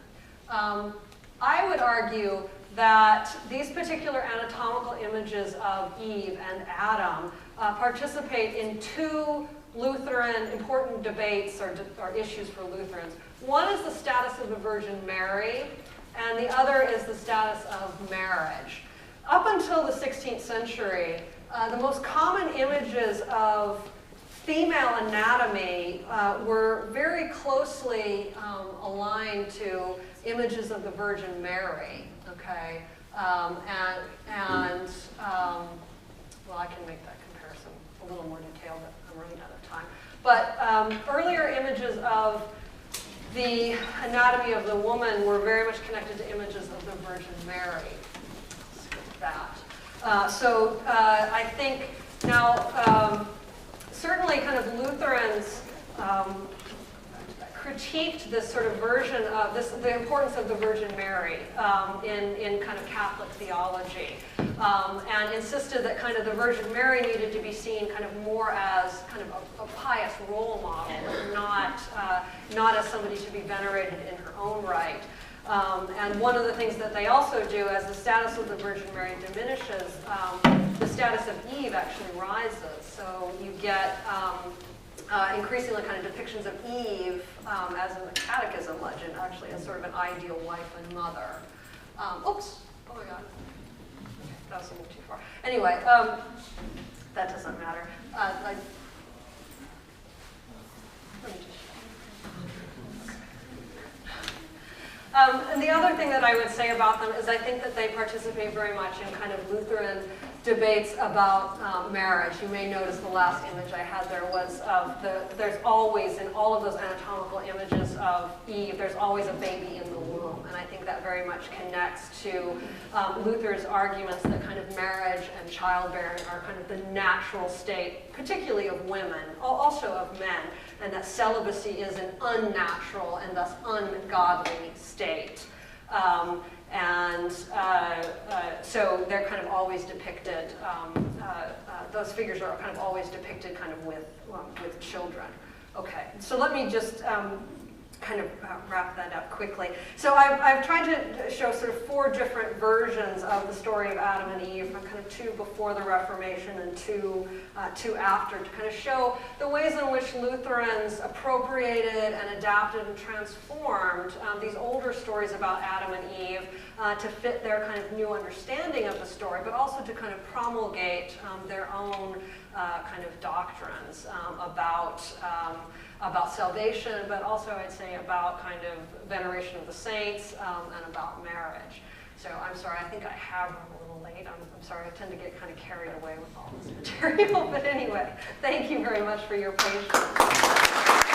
I would argue that these particular anatomical images of Eve and Adam participate in two Lutheran important debates or issues for Lutherans. One is the status of the Virgin Mary, and the other is the status of marriage. Up until the 16th century, the most common images of female anatomy were very closely aligned to images of the Virgin Mary. Okay, well, I can make that comparison a little more detailed, but I'm running out of time. But earlier images of the anatomy of the woman were very much connected to images of the Virgin Mary. Skip that. I think now, certainly kind of Lutherans critiqued this sort of version of the importance of the Virgin Mary in kind of Catholic theology, and insisted that kind of the Virgin Mary needed to be seen kind of more as kind of a pious role model, not as somebody to be venerated in her own right. And one of the things that they also do, as the status of the Virgin Mary diminishes, the status of Eve actually rises. So you get increasingly kind of depictions of Eve, as in the Catechism legend, actually as sort of an ideal wife and mother. Oops, oh my God, that was a little too far. Anyway, that doesn't matter. Let me just and the other thing that I would say about them is I think that they participate very much in kind of Lutheran debates about marriage. You may notice the last image I had there was of there's always, in all of those anatomical images of Eve, there's always a baby in the womb. And I think that very much connects to Luther's arguments that kind of marriage and childbearing are kind of the natural state, particularly of women, also of men, and that celibacy is an unnatural and thus ungodly state. So they're kind of always depicted, those figures are kind of always depicted kind of with children. Okay, so let me just kind of wrap that up quickly. So I've tried to show sort of 4 different versions of the story of Adam and Eve, from kind of 2 before the Reformation and 2 after, to kind of show the ways in which Lutherans appropriated and adapted and transformed these older stories about Adam and Eve to fit their kind of new understanding of the story, but also to kind of promulgate their own kind of doctrines about salvation, but also I'd say about kind of veneration of the saints and about marriage. So I'm sorry, I think I have run a little late. I'm sorry, I tend to get kind of carried away with all this material. But anyway, thank you very much for your patience.